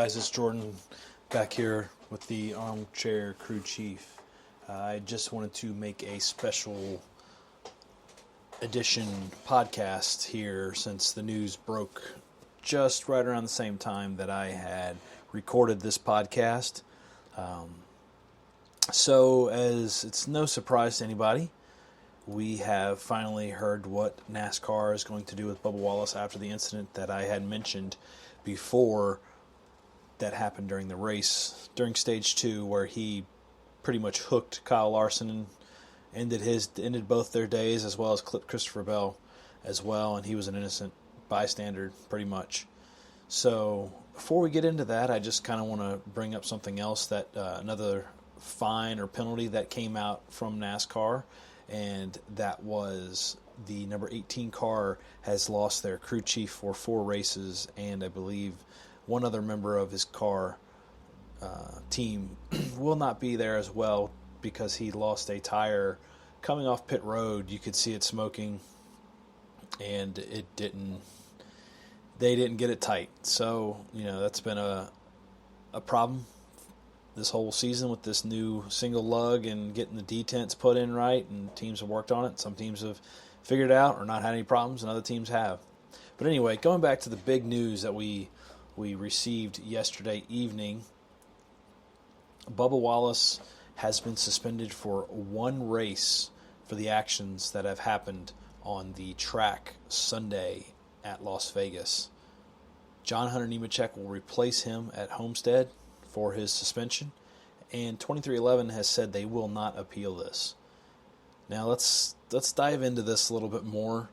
guys? It's Jordan back here with the Armchair Crew Chief. I just wanted to make a special edition podcast here since the news broke just right around the same time that I had recorded this podcast. So as it's no surprise to anybody, we have finally heard what NASCAR is going to do with Bubba Wallace after the incident that I had mentioned before that happened during the race, during Stage 2, where he pretty much hooked Kyle Larson and ended both their days, as well as clipped Christopher Bell as well, and he was an innocent bystander pretty much. So before we get into that, I just kind of want to bring up something else, that another fine or penalty that came out from NASCAR, and that was the number 18 car has lost their crew chief for 4 races, and I believe one other member of his car team will not be there as well because he lost a tire coming off pit road. You could see it smoking, and they didn't get it tight. So, that's been a problem this whole season with this new single lug and getting the detents put in right, and teams have worked on it. Some teams have figured it out or not had any problems, and other teams have. But anyway, going back to the big news that we received yesterday evening, Bubba Wallace has been suspended for 1 race for the actions that have happened on the track Sunday at Las Vegas. John Hunter Nemechek will replace him at Homestead for his suspension, and 2311 has said they will not appeal this. Now let's dive into this a little bit more.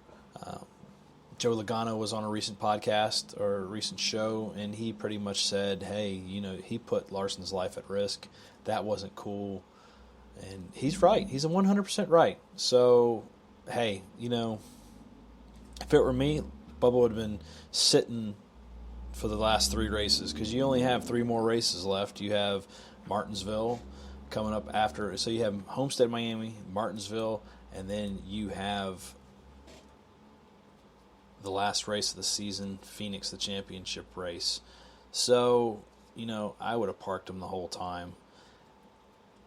Joe Logano was on a recent podcast or a recent show, and he pretty much said, hey, he put Larson's life at risk. That wasn't cool. And he's right. He's 100% right. So, hey, if it were me, Bubba would have been sitting for the last 3 races, because you only have 3 more races left. You have Martinsville coming up after. So you have Homestead, Miami, Martinsville, and then you have the last race of the season, Phoenix, the championship race. So, I would have parked him the whole time.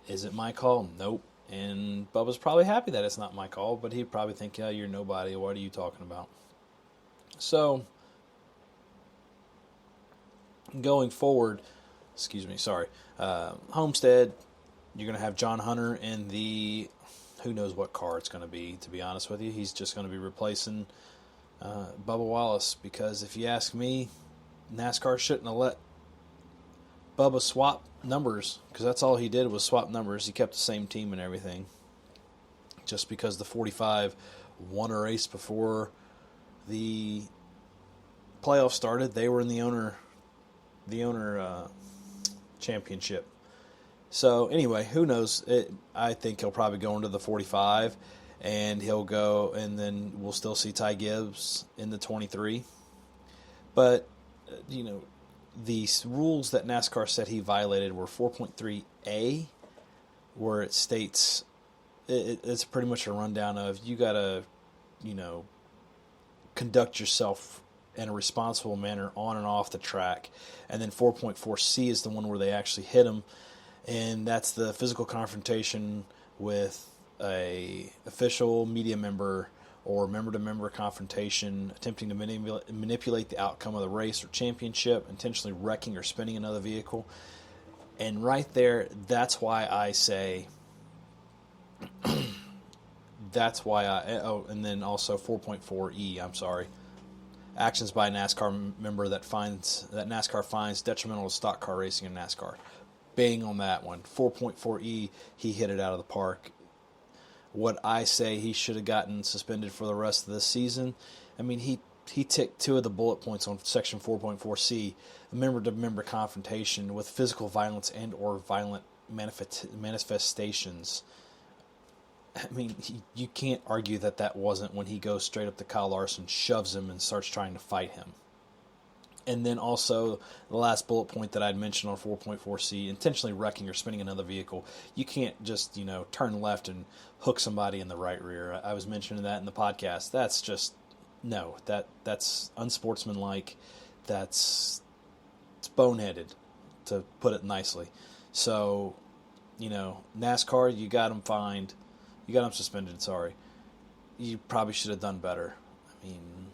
Is it my call? Nope. And Bubba's probably happy that it's not my call, but he'd probably think, yeah, you're nobody. What are you talking about? So, going forward, Homestead, you're going to have John Hunter in the, who knows what car it's going to be, to be honest with you. He's just going to be replacing Bubba Wallace, because if you ask me, NASCAR shouldn't have let Bubba swap numbers, because that's all he did was swap numbers. He kept the same team and everything. Just because the 45 won a race before the playoffs started, they were in the owner championship. So anyway, who knows? I think he'll probably go into the 45, and he'll go, and then we'll still see Ty Gibbs in the 23. But the rules that NASCAR said he violated were 4.3A, where it states it's pretty much a rundown of you got to, conduct yourself in a responsible manner on and off the track. And then 4.4C is the one where they actually hit him, and that's the physical confrontation with a official, media member, or member-to-member confrontation, attempting to manipulate the outcome of the race or championship, intentionally wrecking or spinning another vehicle. And right there, that's why I say, and then also 4.4E, I'm sorry, actions by a NASCAR member that NASCAR finds detrimental to stock car racing in NASCAR. Bang on that one. 4.4E, he hit it out of the park. What I say, he should have gotten suspended for the rest of the season. I mean, he ticked 2 of the bullet points on Section 4.4C, a member-to-member confrontation with physical violence and or violent manifestations. I mean, you can't argue that wasn't when he goes straight up to Kyle Larson, shoves him, and starts trying to fight him. And then also the last bullet point that I'd mentioned on 4.4C, intentionally wrecking or spinning another vehicle. You can't just, turn left and hook somebody in the right rear. I was mentioning that in the podcast. That's just, no, that's unsportsmanlike. That's It's boneheaded, to put it nicely. So, NASCAR, you got them fined. You got them suspended, sorry. You probably should have done better. I mean,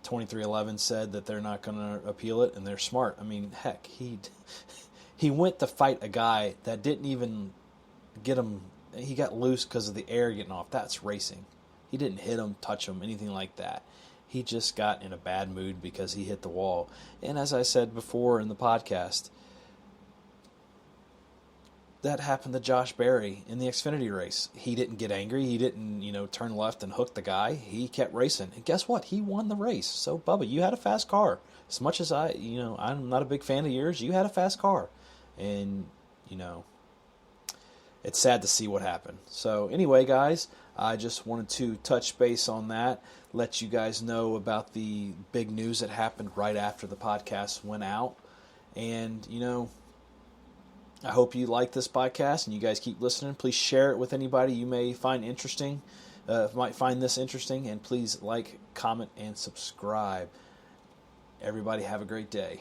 2311 said that they're not going to appeal it, and they're smart. I mean, heck, he went to fight a guy that didn't even get him. He got loose because of the air getting off. That's racing. He didn't hit him, touch him, anything like that. He just got in a bad mood because he hit the wall. And as I said before in the podcast, that happened to Josh Berry in the Xfinity race. He didn't get angry. He didn't, turn left and hook the guy. He kept racing. And guess what? He won the race. So, Bubba, you had a fast car. As much as I'm not a big fan of yours, you had a fast car. And, it's sad to see what happened. So, anyway, guys, I just wanted to touch base on that, let you guys know about the big news that happened right after the podcast went out. And, I hope you like this podcast and you guys keep listening. Please share it with anybody you may find interesting, might find this interesting, and please like, comment, and subscribe. Everybody have a great day.